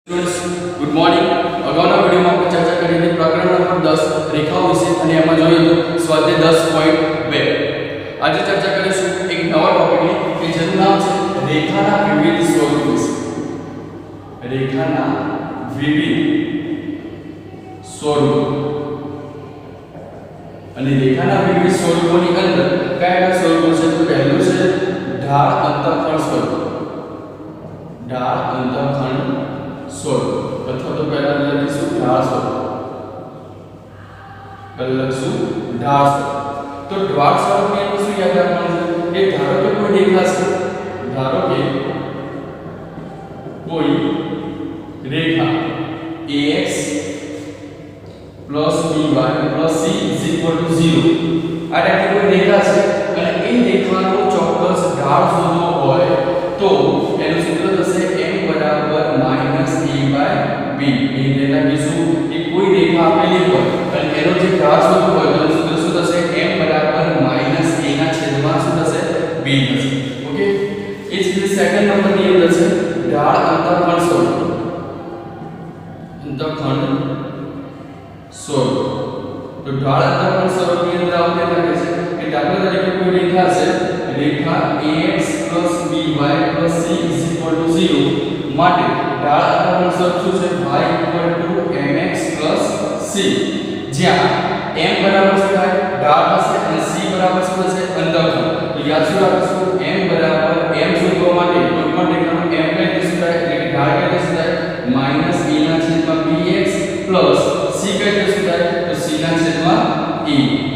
Students good morning. અગાઉના વિડિયોમાં આપણે ચર્ચા કરી હતી પ્રકરણ નંબર 10 રેખાઓ વિશે અને એમાં જોયું હતું સ્વાધ્યાય 10.2. આજે ચર્ચા કરીશું એક નવા ટોપિકની કે જેનું નામ છે રેખાના વિવિધ સ્વરૂપ વિશે. રેખાના વિવિધ સ્વરૂપ અને રેખાના વિવિધ સ્વરૂપોની અંદર કયા સ્વરૂપો છે? તો પહેલું છે ઢાળ અંતઃખંડ સ્વરૂપ. ઢાળ અંતઃખંડ સ્વરૂપ અથવા તો પહેલા લખીશું ઢાળ સ્વરૂપ. પહેલા લખીશું ઢાળ સ્વરૂપ. તો ઢાળ સ્વરૂપની અંદર શું યાદ રાખવાનું છે? કે ધારો કે કોઈ રેખા છે, ધારો કે કોઈ રેખા ax plus by plus c is equal to 0. આ ટાઈપની કોઈ રેખા છે અને એ રેખાનો ચોક્કસ ઢાળ શોધવો હોય તો એનું સૂત્ર થશે m બરાબર -a/b. એટલે લખીશું કે કોઈ રેખા આપેલી હોય અને એનો જે ઢાળ શોધવો હોય તો એનું સૂત્ર શું થશે? m બરાબર -a/b થશે. ઓકે, એ જ રીતે સેકન્ડ નંબરની અંદર છે ઢાળ અંતઃખંડ સ્વરૂપ. અંતઃખંડ સ્વરૂપ. તો ઢાળ અંતઃખંડ સ્વરૂપની અંદર આપણે લખે છે કે દાખલા તરીકે કોઈ રેખા છે, રેખા ax by c is equal to 0 માટે ઢાળ અંતઃખંડ સ્વરૂપ શું છે? y equal to mx c, જ્યાં m બરાબર શું થાય? ઢાળ થશે અને c બરાબર શું થશે? અંતઃખંડ. તો યાદ શું રાખીશું? m બરાબર m શોધવા માટે કોઈ પણ રેખાનો m કઈ રીતે શું થાય? એટલે કે ઢાળ કઈ રીતે શું થાય? -a/bx c કઈ રીતે શું થાય? તો c/e.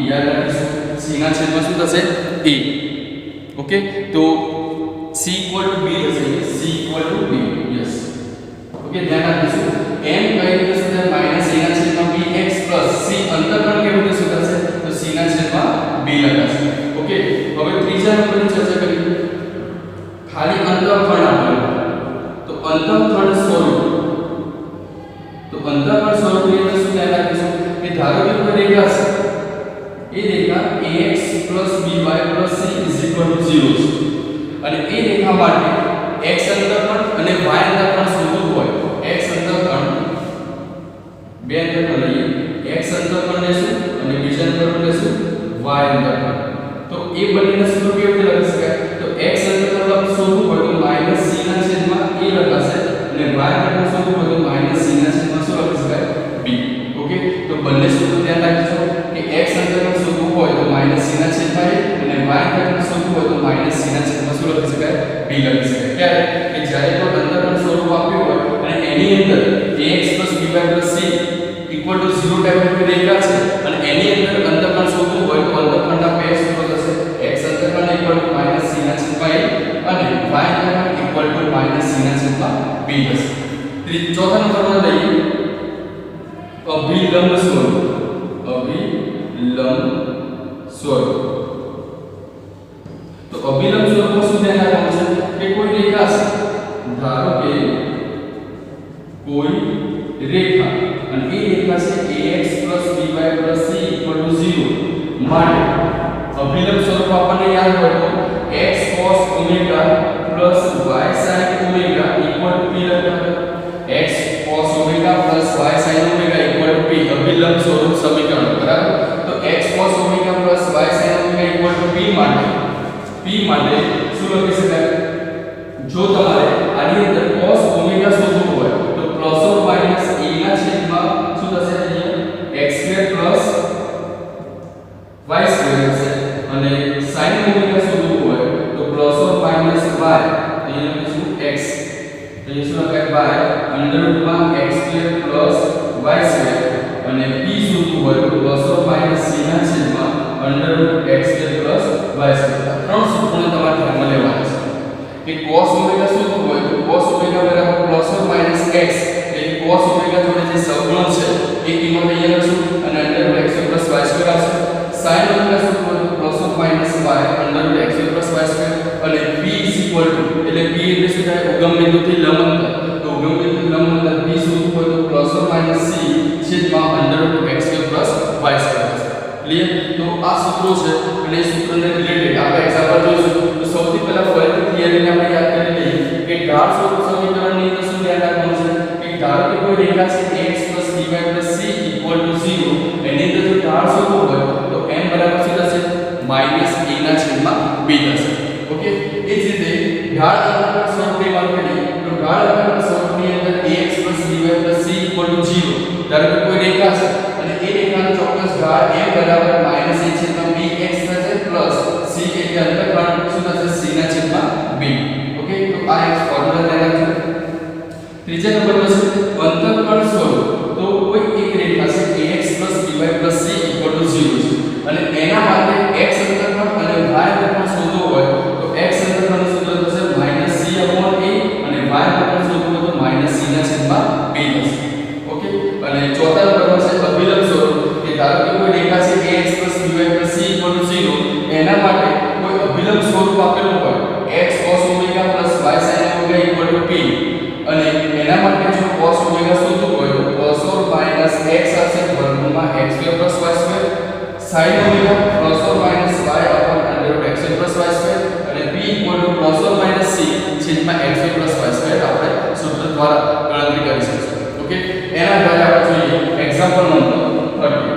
યાદ રાખીશું c ના છેદમાં શું થશે? e. ઓકે, તો c = b થશે. c = b. યસ. ઓકે, ધ્યાન રાખીશું m કઈ રીતે શું થાય? -a/bx c અંતઃખંડ કેવી રીતે શું થશે? તો c/b લખાશે. ઓકે, હવે ત્રીજા નંબરની ચર્ચા કરીએ. ખાલી અંતઃખંડ આપેલું તો અંતઃખંડ સ્વરૂપ. તો અંતઃખંડ સ્વરૂપની અંદર શું ધ્યાન રાખીશું કે ધારો કે કોઈ રેખા છે, એ રેખા ax by c is equal to 0 છે અને એ રેખા માટે x અંતઃખંડ અને y અંતઃખંડ શોધવું હોય. x અંતઃખંડ બે અંતઃખંડ લઈએ, x અંતઃખંડ લેશું અને બીજા અંતઃખંડ લેશું y અંતઃખંડ. તો એ બંનેના સૂત્રો કેવી રીતે લખી શકાય? તો x અંતઃખંડ શોધવું હોય તો -c/a લખાશે અને y અંતઃખંડ શોધવું હોય તો -c/શું લખી શકાય? b. ઓકે, તો બંને સૂત્રો ધ્યાન રાખજો કે x અંતઃખંડ શોધવું હોય તો -c/a અને y અંતઃખંડ શોધવું હોય તો -c/શું લખી શકાય? b લખી શકાય. ક્યારે? કે જ્યારે કોઈ અંતઃખંડ સ્વરૂપ આપ્યું હોય અને એની અંદર ax by c equal to 0 ટાઈપની રેખા છે અને એની અંદર અંતઃખંડ શોધવું હોય તો અંતઃખંડના બે સૂત્રો થશે. x અંતઃખંડ -c/a અને y અંતઃખંડ -c/b થશે. ચોથા નંબરમાં લઈએ અભિલંબ સ્વરૂપ. અભિલંબ સ્વરૂપ. તો અભિલંબ સ્વરૂપમાં શું ધ્યાન રાખવાનું છે કે કોઈ રેખા છે, ધારો કે કોઈ રેખા અને એ રેખા છે ax by c equal to 0 માટે અભિલંબ સ્વરૂપ આપણને યાદ હોય તો x cos ω y sin ω equal to p લખવાનું. x cos ω y sin ω equal to p અભિલંબ સ્વરૂપ સમીકરણ. બરાબર? તો x cos ω y sin ω equal to p માટે શું લખી શકાય? જો તમારે આની અંદર cos ω શોધવું હોય તો પ્લસ ઓર માઈનસ a ના છેદમાં શું થશે? અહીંયા x² y² થશે અને sin ω શોધવું હોય તો પ્લસ ઓર માઈનસ y, અહીંયા લખીશું x, અહીંયા શું લખાય? y √x² y² અને p શોધવું હોય તો પ્લસ ઓર માઈનસ c ના છેદમાં √x² y². ત્રણ સૂત્રોને તમારે ધ્યાનમાં લેવાના છે કે cos ω શોધવું હોય તો cos ω બરાબર પ્લસ ઓર માઈનસ x, એટલે cos ω જોડે જે સહગુણક છે એ કિંમત અહીંયા લખશું અને √x² y² આવશે. sin ω શોધવું હોય તો plus or minus y √x² y² અને p એટલે p એટલે શું થાય? ઉગમ બિંદુથી લંબ અંતર. તો ઉગમ બિંદુથી લંબ અંતર p શોધવું હોય તો પ્લસ ઓર માઈનસ c છેદમાં √x² y² થશે. ક્લિયર? તો આ સૂત્રો છે અને એ સૂત્રને રિલેટેડ આપણે એક્ઝામ્પલ જોઈશું. તો સૌથી પહેલા ફરીથી થિયરીને આપણે યાદ કરી લઈએ કે ઢાળ સ્વરૂપ સમીકરણની અંદર શું ધ્યાન રાખવાનું છે કે ધારો કે કોઈ રેખા છે x + dy + c = 0, એની અંદર જો ઢાળ શોધવો હોય તો m બરાબર શું થશે -a/b થશે. ઓકે, એ જ રીતે ઢાળ અંતરના સ્વરૂપની વાત કરીએ તો ઢાળ અંતરના સ્વરૂપની અંદર ax + dy + c = 0. ધારો કે કોઈ રેખા છે અને એ રેખાનો ચોક્કસ ઢાળ m બરાબર -a/bx થશે પ્લસ c એટલે અંતરખંડ શું થશે c/b. ઓકે, તો આ એક ફોર્મ્યુલા ધ્યાન રાખજો. ત્રીજા નંબર પર છે અંતરખંડ સ્વરૂપ. તો કોઈ એક રેખા છે ax + dy + c = 0 છે અને એના માટે x અંતરખંડ અને y અંતરખંડ શોધવો હોય તો x અંતરખંડ સૂત્ર થશે -c/a અને y અંતરખંડ શોધવું હોય તો -c/b થશે. ઓકે, અને ચોથા નંબર પર છે અભિલંબ સ્વરૂપ. કે ધારો કે કોઈ રેખા છે ax + dy + c = 0, એના માટે કોઈ અભિલંબ સ્વરૂપ આપેલું હોય x cos ω + y sin ω = p અને એના માટે જો cos ω શોધવું હોય તો cos or minus x હશે વર્ગમૂળમાં x² + y² sin ω plus or minus y upon √ x² + y² અને p plus or minus c છેદમાં x² + y² આપણે સૂત્ર દ્વારા ગણતરી કરી શકીશું. ઓકે, એના આધારે આપણે જોઈએ એક્ઝામ્પલ નંબર 30.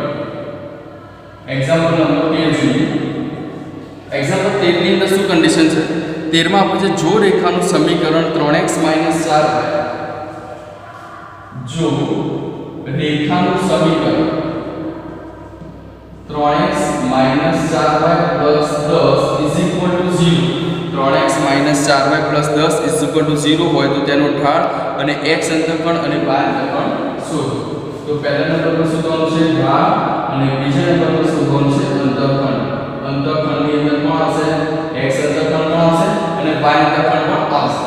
એક્ઝામ્પલ નંબર 13 જોઈએ. એક્ઝામ્પલ 13 ની અંદર શું કન્ડિશન છે? 13 માં આપણે જો રેખાનું સમીકરણ 3x - 4y, જો રેખાનું સમીકરણ 3x - 4y + 10 = 0, 3x - 4y + 10 = 0 હોય તો તેનો ઢાળ અને x અંતરખંડ અને y અંતરખંડ શોધો. તો પહેલા નંબર પર શોધવાનું છે ઢાળ અને બીજા નંબર પર શોધવાનું છે અંતરખંડ. અંતરખંડની અંદર કોણ આવશે? x અંતરખંડ કોણ આવશે અને y અંતરખંડ કોણ આવશે?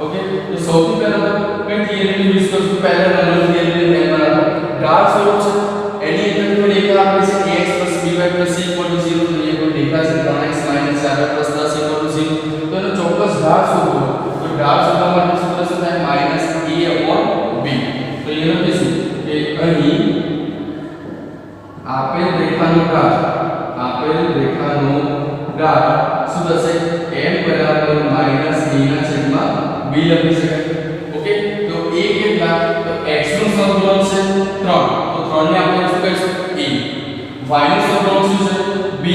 ઓકે, તો સૌથી પહેલા કઈ થિયરીનો યુઝ કરશું? પહેલા નંબર થિયરીને ધ્યાનમાં રાખો. ઢાળ સ્વરૂપ છે એની અંદર કોઈ રેખા આપેલી છે ax + by + c = 0, તો એ કોઈ રેખા છે 3x - 4y + 10 = 0. તો એનો ચોક્કસ ઢાળ શોધવો. તો ઢાળ શોધવા માટે સૂત્ર શું થાય? -a/b. તો એ લખીશું કે અહીં આપેલ રેખાનો ઢાળ શું થશે? m બરાબર -a/b લખી શકાય. ઓકે, તો a કેટલા? તો x નું સમઘન છે 3, તો 3 ને આપણે શું કહીશું? a. y નું સમઘન શું છે? b,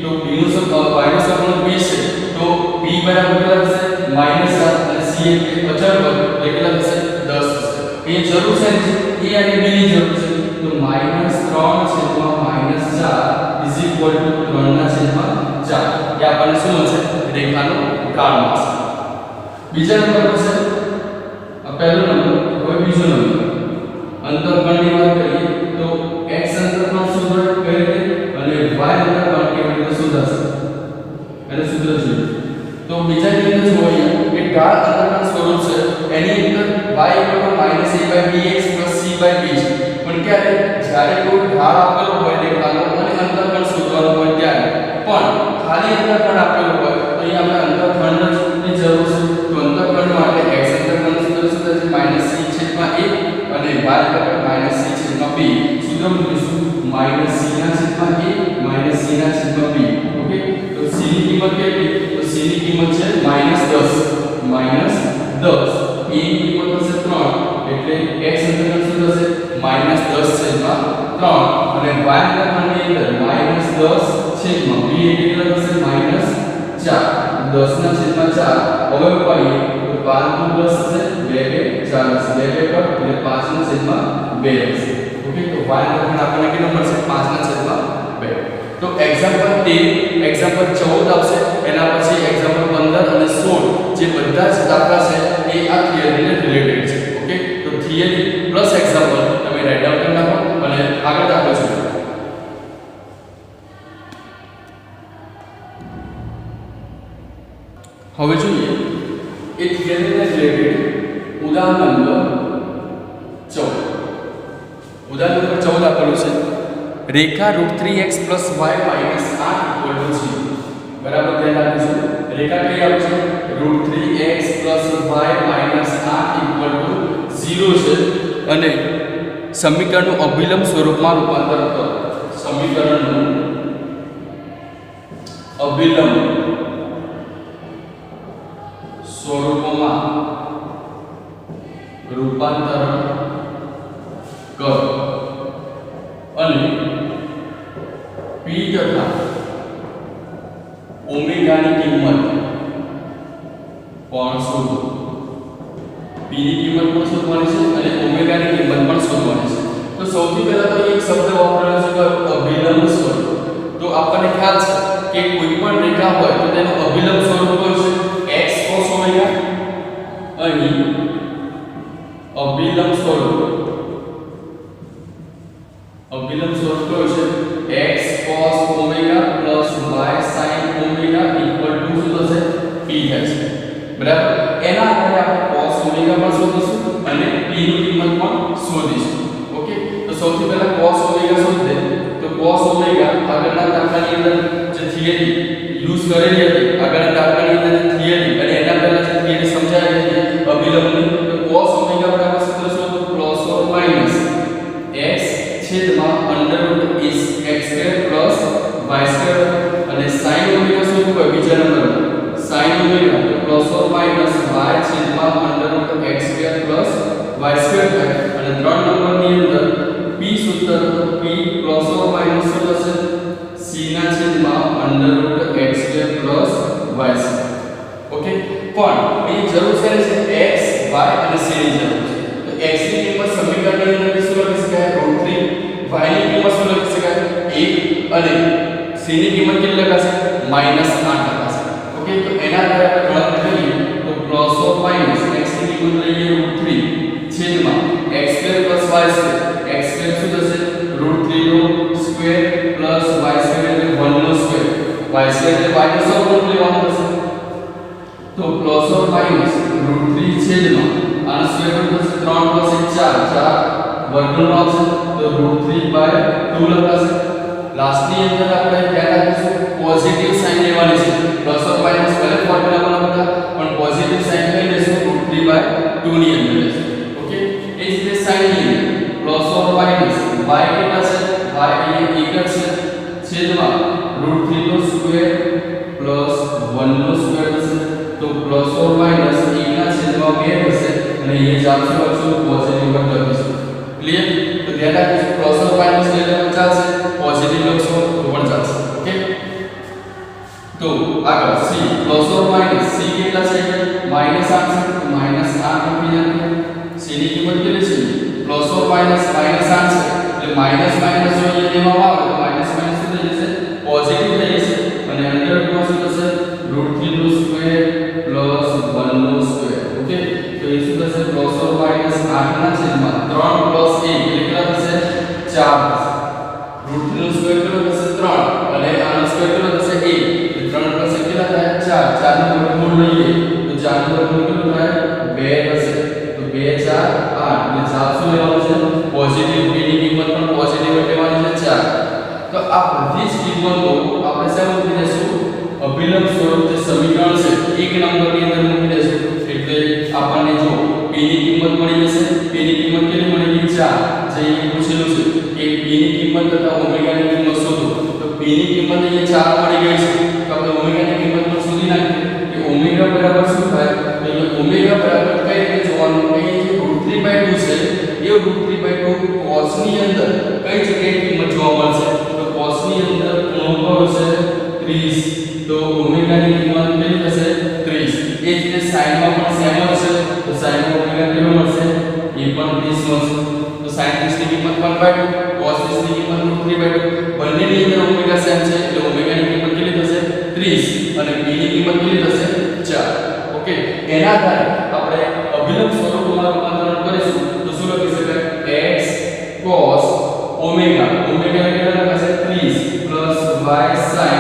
તો b નું સમઘન y નું સમઘન b છે, તો b બરાબર કેટલા થશે? -7 અને c એટલે અચળ પદ એટલે કેટલા થશે? 10 થશે. એ જરૂર છે a અને b ની જરૂર છે, તો -3/4 3/4 એ આપણને શું મળશે? રેખાનો ઢાળ મળશે. બીજા નંબર પર છે આ પહેલો નંબર. હવે બીજો નંબર અંતરખંડની વાત કરીએ તો x અંતરખંડ શોધવા કઈ રીતે અને y અંતરખંડ કેવી રીતે શોધાશે એને સૂત્ર જોઈએ. તો બીજાની અંદર જોઈએ કે ઢાળ અંતરખંડ સ્વરૂપ છે એની અંદર y -a/bx + c/b છે. પણ ક્યારે? જ્યારે કોઈ ઢાળ આપેલો હોય રેખાનો અને અંતરખંડ શોધવાનું હોય ત્યારે. પણ ખાલી અંતરખંડ આપેલું હોય તો અહીં આપણે અંતરખંડની જરૂર છે. તો અંતરખંડ માટે x અંતરખંડ સૂત્ર શું થશે? -c/a અને y અંતરખંડ -c/b. સૂત્ર મૂકીશું -c/a -c/b. ઓકે, તો c ની કિંમત કેટલી? તો c ની કિંમત છે -10. a ની કિંમત થશે 3 એટલે x અંતરખંડ શું થશે? -10/3 અને y અંતરખંડની અંદર -10/b એટલે કેટલા થશે? -4. 10/4 હવે ઉપાડીએ તો 5 × 10 થશે 2 × 4 થશે 2 પર એટલે 5/2 થશે. ઓકે, તો y અંતરખંડ આપણને કેટલો મળશે? 5/2. તો એક્ઝામ્પલ 13, એક્ઝામ્પલ 14 આવશે. એના પછી એક્ઝામ્પલ 15 અને 16 જે બધા જ દાખલા છે એ આ થિયરીને રિલેટેડ છે. ઓકે, તો થિયરી પ્લસ એક્ઝામ્પલ તમે રાઈટ ડાઉન કરી નાખો અને આગળ દાખલો શોધો. હવે જોઈએ એ થિયરીને રિલેટેડ ઉદાહરણ નંબર 14. ઉદાહરણ નંબર 14 આપેલું છે રેખા √3x + y - 8 = 0. બરાબર ધ્યાન રાખીશું. રેખા કઈ આવે છે? √3x + y - 8 = 0 છે અને સમીકરણનું અભિલંબ સ્વરૂપમાં રૂપાંતર કરો. સમીકરણનું અભિલંબ સ્વરૂપમાં રૂપાંતરણ અભિલંબ સ્વરૂપ કયો છે x cos omega plus y sin omega equal to શું થશે p થશે બરાબર એના આધારે આપણે cos ઓમેગા પણ શોધીશું અને p ની કિંમત પણ શોધીશું ઓકે તો સૌથી પહેલા cos ઓમેગા શોધીએ તો cos ઓમેગા આગળના દાખલાની અંદર જે થિયરી યુઝ કરેલી હતી આગળના દાખલાની અંદર જે થિયરી અને એના પહેલા જે થિયરી સમજાવી હતી અભિલંબની તો cos ઓમેગા બરાબર સૂત્ર શું પ્લસ ઓર માઈનસ x છેદમાં under root x square plus y square અને sin ઓમેગા શું હોય બીજા નંબરમાં sin ઓમેગા તો પ્લસ ઓર માઈનસ y છેદમાં under root x square plus y square થાય અને 3 નંબરની અંદર p સૂત્ર તો p પ્લસ ઓર માઈનસ શું થશે c ના છેદમાં under root x square plus y square okay પણ એ જરૂર છે x y અને c ની જરૂર છે તો x ની કિંમત સમીકરણની અંદર શું લખી શકાય √3 y ની કિંમત શું લખી શકાય 1 અને c ની કિંમત કેટલી લખાશે -8 લખાશે ઓકે તો એના આધારે આપણે ગણતરી કરીએ તો પ્લસ ઓર માઈનસ x ની કિંમત લઈએ √3 છેદમાં x square plus y square x square શું થશે √3 નો સ્ક્વેર પ્લસ y સ્ક્વેર એટલે 1 નો સ્ક્વેર y સ્ક્વેર એટલે y નો સબરૂટ લેવાનું થશે તો પ્લસ ઓર માઈનસ √3 છેદમાં આનો સ્ક્વેર રૂટ થશે 3 + 1 4 વર્ગમૂળ આવશે તો √3/2 લખાશે લાસ્ટની અંદર આપણે ધ્યાન રાખીશું પોઝિટિવ સાઇન લેવાની છે પ્લસ ઓર માઈનસ ભલે ફોર્મ્યુલામાં બધા પણ પોઝિટિવ સાઇન લઈ લેશું √3/2 ની અંદર લેશું ઓકે એ જ રીતે સાઇન ની પ્લસ ઓર માઈનસ y કેટલા છે y અહીંયા 1 છે છેદમાં √3 નો સ્ક્વેર પ્લસ 1 નો સ્ક્વેર થશે તો પ્લસ ઓર માઈનસ 1 ના છેદમાં 2 થશે અને એ જ આપશે પોઝિટિવ પર લખીશું ક્લિયર તો ધ્યાન રાખીશું પ્લસ ઓર માઈનસ એટલે પણ ચાલશે પોઝિટિવ લખશો તો પણ ચાલશે ઓકે તો આગળ c plus or minus c કેટલા છે -8 છે તો -8 લખી નાખીએ c ની કિંમત કેટલી છે પ્લસ ઓર માઈનસ -8 છે એટલે માઈનસ માઈનસ જો અહીંયા લેવામાં આવે તો માઈનસ માઈનસ શું થઈ જશે પોઝિટિવ થઈ જશે અને અંદર માં શું થશે √3 નો સ્ક્વેર પ્લસ 1 નો સ્ક્વેર ઓકે તો એ શું થશે પ્લસ ઓર માઈનસ 8 ના છેદમાં 3 પ્લસ 1 એટલે કેટલા થશે 4 થશે √3 નો સ્ક્વેર કેટલો થશે 3 અને આનો સ્ક્વેર કેટલો થશે 1 એટલે 3 પ્લસ 1 કેટલા થાય 4 4 નું વર્ગમૂળ લઈએ તો 4 નું વર્ગમૂળ કેટલું થાય 2 થશે તો 2 4 8 એટલે 4 શું લેવાનું છે પોઝિટિવ p ની કિંમત પણ પોઝિટિવ લેવાની છે 4 તો આ બધી જ કિંમતો આપણે શેમાં મૂકી દઈશું અભિલંબ સ્વરૂપ જે સમીકરણ છે એક નંબરની અંદર મૂકી દઈશું એટલે આપણને જો p ની કિંમત મળી જશે p ની કિંમત કેટલી મળી 4 જે અહીં પૂછેલું છે કે p ની કિંમત તથા ઓમેગા ની કિંમત શોધો તો p ની કિંમત અહીંયા 4 મળી ગઈ છે તો આપણે ઓમેગા ની કિંમત પણ શોધી નાખીએ કે ઓમેગા બરાબર શું થાય તો અહીંયા ઓમેગા બરાબર કઈ રીતે જોવાનું કે જે √3/2 છે એ √3/2 cos ની અંદર કઈ જગ્યાએ કિંમત જોવા મળશે તો cos ની અંદર ખૂણો કયો છે 30 તો ઓમેગા ની કિંમત કેટલી થશે 30 એ જ રીતે sin માં પણ સેમ જ છે તો sin માં ઓમેગા કેટલો મળશે એ પણ 30 મળશે તો sin 30 ની કિંમત 1/2 cos 30 ની કિંમત √3/2 બંનેની અંદર ઓમેગા સેમ છે એટલે ઓમેગા ની કિંમત કેટલી થશે 30 અને p ની કિંમત કેટલી થશે 4 ઓકે એના આધારે આપણે અભિલંબ સ્વરૂપમાં રૂપાંતરણ કરીશું તો શું લખી શકાય x cos ઓમેગા ઓમેગા કેટલા લખાશે 30 પ્લસ y sin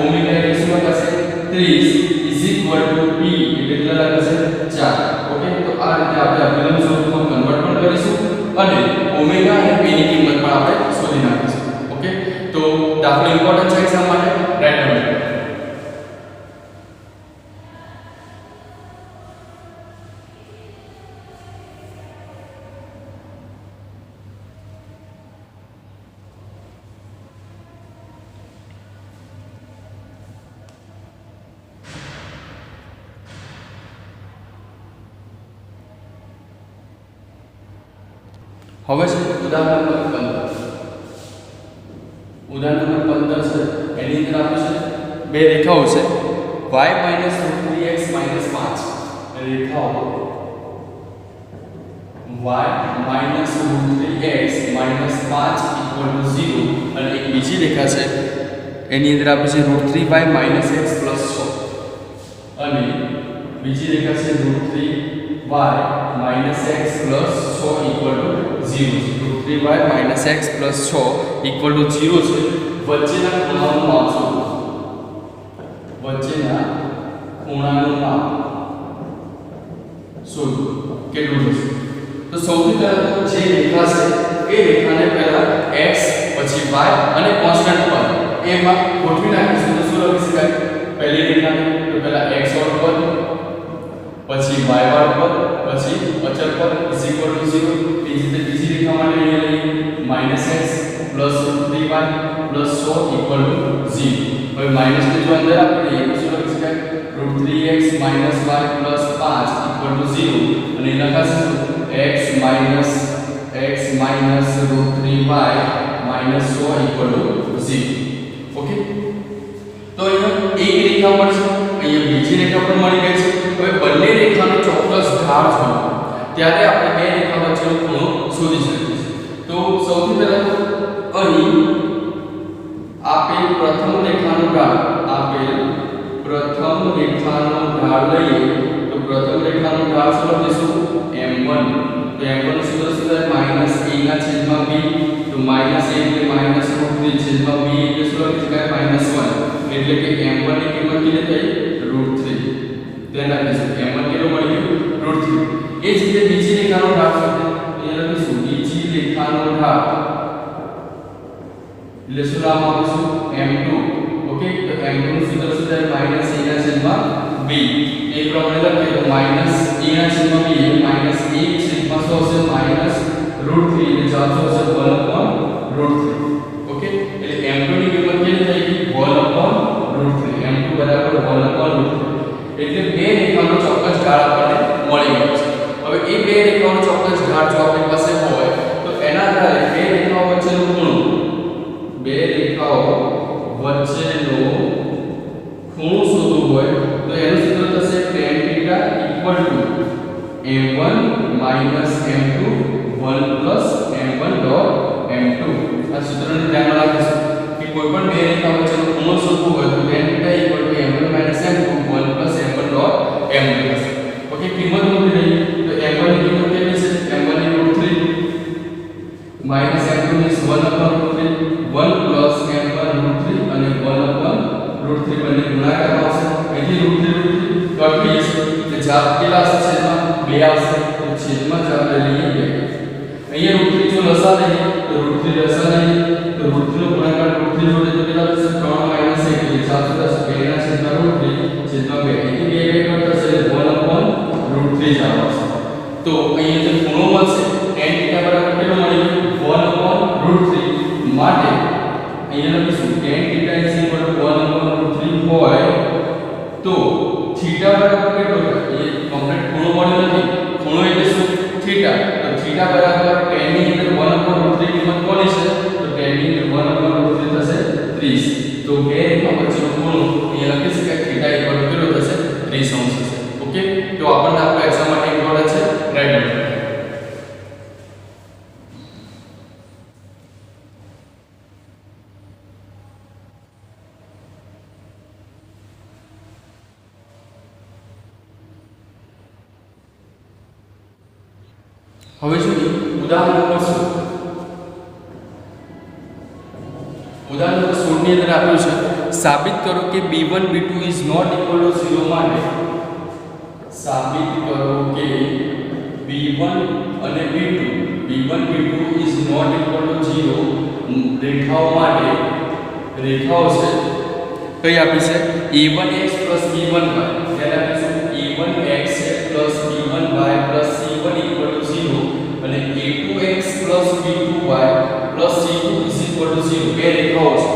ઓમેગા એટલે શું લખાશે 30 p એટલે કેટલા લખાશે 4 ઓકે તો આ રીતે આપણે અભિલંબ સ્વરૂપમાં કન્વર્ટ પણ કરીશું અને ઓમેગા અને p ની કિંમત પણ આપણે શોધી નાખીશું ઓકે તો દાખલો ઇમ્પોર્ટન્ટ છે એક્ઝામ માટે રાઈટ નંબર હવે છે ઉદાહરણ નંબર 15 ઉદાહરણ નંબર 15 છે એની અંદર આપ્યું છે બે રેખાઓ છે y - √3x - 5 રેખાઓ y - √3x - 5 = 0 અને એક બીજી રેખા છે એની અંદર આપ્યું છે √3y - x + 6 અને બીજી રેખા છે √3y - -x + 6 = 0 છે। √3y - x + 6 = 0 છે। વચ્ચેના ખૂણાનું માપ શોધો। વચ્ચેના ખૂણાનું માપ શોધો કેટલું થશે। તો સૌથી પહેલા તો જે રેખા છે એ રેખાને પહેલા x પછી y અને કોન્સ્ટન્ટ પદ એમાં ગોઠવી નાખીશું તો શું લખી શકાય। પહેલી રેખાને તો પહેલા x વાળું પદ પછી y વાળું પદ પછી અચળ પદ = 0। એ જ રીતે બીજી રેખા માટે અહીંયા લઈએ -x + √3y + 6 = 0। હવે માઈનસ ને જો અંદર આપી દઈએ તો શું લખી શકાય √3x - y + 5 = 0 અને લખાશે x - √3y - 6 = 0। ઓકે તો અહીંયા એક રેખા મળશે, અહીંયા બીજી રેખા પણ મળી ગઈ છે। હવે બંને રેખાનો ચોક્કસ ઢાળ શોધો ત્યારે આપણે બે રેખા વચ્ચેનો ખૂણો શોધી શકીએ છીએ। તો સૌથી પહેલા અહીં આપેલ પ્રથમ રેખાનો ઢાળ લઈએ તો પ્રથમ રેખાનો ઢાળ શું લખીશું m1। તો m1 નું સૂત્ર શું થાય -a/b તો -a એટલે -√3/b એટલે શું લખી શકાય -1 એટલે કે m1 ની કિંમત કેટલી થઈ √3। ધ્યાન રાખીશું m1 કેટલું મળી ગયું √3। એ જ રીતે બીજી રેખાનો ઢાળ શોધો તો એ લખીશું બીજી રેખાનો ઢાળ એટલે શું નામ આપીશું m2। ઓકે તો m2 નું સૂત્ર શું થાય -a/b એ પ્રમાણે લખીએ તો -a/b એટલે -1/√3 એટલે જવાબ શું હશે 1/√3। ઓકે એટલે m2 ની કિંમત કેટલી થઈ ગઈ 1/√3 m2 બરાબર 1/√3 એટલે બે રેખાનો ચોક્કસ ઢાળ આપણને મળી ગયો છે। હવે એ બે રેખાનો ચોક્કસ ઢાળ જો આપણી પાસે હોય તો એના આધારે બે રેખાઓ વચ્ચેનો ખૂણો શોધવું હોય તો એનું સૂત્ર થશે tan θ = m1 - m2 1 + m1.m2। આ સૂત્રને ધ્યાનમાં રાખીશું કે કોઈ પણ બે રેખા વચ્ચેનો ખૂણો શોધવું હોય તો tan θ = m1 - m2 1 + m1.m2 થશે। ઓકે કિંમત મૂકી દઈએ તો m1 ની કિંમત કેટલી છે m1 ની √3 - m2 ની 1/√3 1 + m1√3 અને 1/√3 બંને ગુણાકારમાં આવશે। અહીંથી √3 કટ થઈ જશે એટલે જવાબ કેટલા આવશે છેદમાં 2 આવશે। તો છેદમાં જવાબ લઈએ 2। અહીંયા √3 જો લસા લઈએ તો √3 લસા લઈએ તો √3 નો ગુણાકાર √3 જોડે તો કેટલા થશે 3 - 1 એટલે જવાબ શું થશે 2/√3/2 અહીંથી 2 કટ થશે એટલે 1/√3 જવાબ આવશે। તો અહીંયા જે ખૂણો મળશે tan θ બરાબર કેટલો મળી ગયો 1/√3 માટે અહીંયા લખીશું tan θ = 1/√3 હોય તો થીટા બરાબર કેટલો થાય એ કમ્પ્લીટ ખૂણો મળ્યો નથી। ખૂણો એટલે શું થીટા તો થીટા બરાબર tan ની અંદર 1/√3 કિંમત કોની છે તો tan ની અંદર 1/√3 થશે 30। તો બે રેખા વચ્ચેનો ખૂણો અહીંયા લખી શકાય થીટા = કેટલો થશે 30 અંશ થશે। ઓકે તો આપણને આપણા એક્ઝામ માટે ઇમ્પોર્ટન્ટ છે રાઈટ। હવે જોઈએ ઉદાહરણ નંબર 16। ઉદાહરણ નંબર 16 ની અંદર આપ્યું છે સાબિત કરો કે b1 b2 is not equal to 0 માટે સાબિત કરો કે b1 અને b2 is not equal to 0 રેખાઓ માટે રેખાઓ છે કઈ આપી છે a1x + b1y એટલે આપીશું a1x + b1y + c1 = 0 અને a2x + b2y + c2 = 0 બે રેખાઓ છે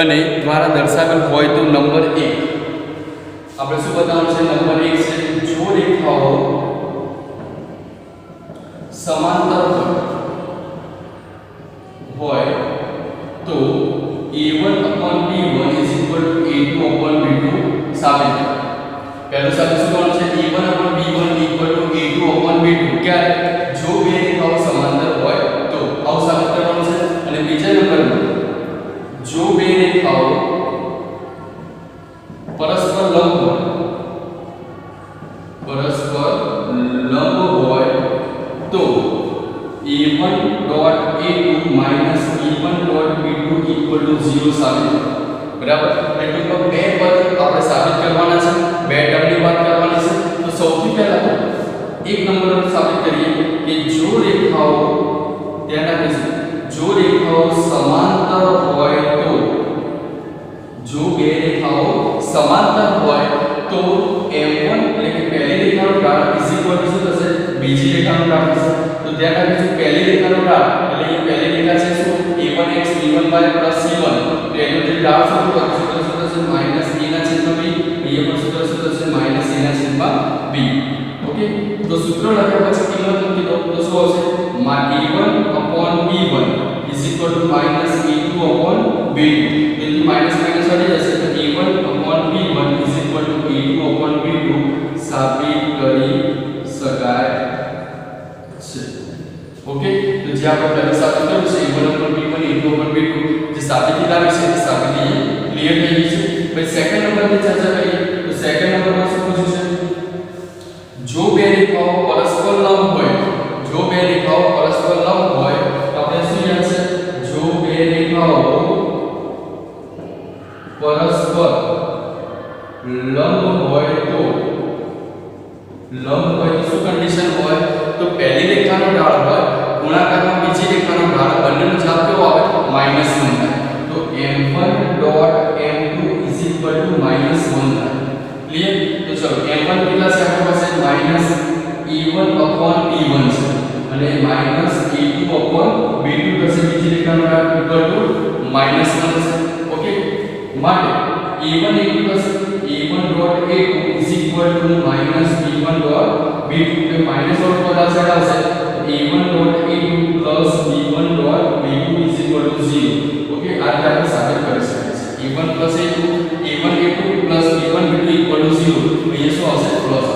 અને દ્વારા દર્શાવેલ હોય તો નંબર 1 આપણે શું બતાવવાનું છે નંબર 1 છે જો રેખાઓ સમાંતર હોય તો a1/b1 = a2/b2 સાબિત કરો। પહેલું સાબિત શું કરવાનું છે a1/b1 = a2/b2 ક્યારે જો બે રેખાઓ સમાંતર હોય તો આવું સાબિત કરવાનું છે। અને બીજા નંબરમાં જો બે રેખાઓ પરસ્પર લંબ હોય a1 dot a2 minus a1 dot b2 equal to 0 સાબિત બરાબર એટલે કે બે પદ આપણે સાબિત કરવાના છે બે ટર્મની વાત કરવાની છે તો સૌથી પહેલા તો એક નંબર સાબિત કરીએ કે જો રેખાઓ ધ્યાન રાખીશું જો રેખાઓ સમાંતર હોય તો જો બે રેખાઓ સમાંતર હોય તો m1 એટલે કે પહેલી રેખાનો ઢાળ ઇક્વલ ટુ શું થશે બીજી રેખાનો ઢાળ થશે તો ધ્યાન રાખીશું પહેલી રેખાનો ઢાળ એટલે એ પહેલી રેખા છે શું a1x b1y c1 તો એનો જે ઢાળ શું થશે માઈનસ a ના છેદમાં b એ પણ સૂત્ર શું થશે માઈનસ a ના છેદમાં b ઓકે તો સૂત્ર લખ્યા પછી કિંમત મૂકી દો તો શું આવશે a1/b1 માઈનસ a2/b2 તેથી માઈનસ માઈનસ હટી જશે તો a1/b1 a2/b2 સાબિત કરી શકાય છે ઓકે તો જે આપણે પહેલા સાબિત કર્યું છે a1/b1 a2/b2 જે સાબિતી લાવી છે તે સાબિતી ક્લિયર થઈ ગઈ છે પછી સેકન્ડ નંબરની ચર્ચા કરીએ તો સેકન્ડ નંબરમાં શું પૂછ્યું છે જો બે રેખાઓ પરસ્પર લંબ હોય જો બે રેખાઓ પરસ્પર લંબ હોય તો આપણે શું યાદ છે જો બે રેખાઓ પરસ્પર લંબ હોય તો શું કન્ડિશન હોય તો પહેલી રેખાનો ઢાળ હોય ગુણાકારમાં બીજી રેખાનો ઢાળ બંનેનો છાપ કેવો આવે -1 થાય તો m1 ડોટ m2 -1 થાય ક્લિયર તો ચલો m1 કેટલા છે આપણી પાસે -e1/e1 છે અને -e2/b2 થશે બીજી રેખાનો ઢાળ ઇક્વલ ટુ -1 છે ઓકે માટે a1 a2 થશે a1 dot a2 -b1 dot b2 કે માઈનસ ઓર પદ આવશે a1 dot a2 b1 dot b2 0 okay આ રીતે આપણે સાબિત કરી શકીએ છીએ a1 a2 a1 a2 b1 b2 0 અહીંયા શું આવશે પ્લસ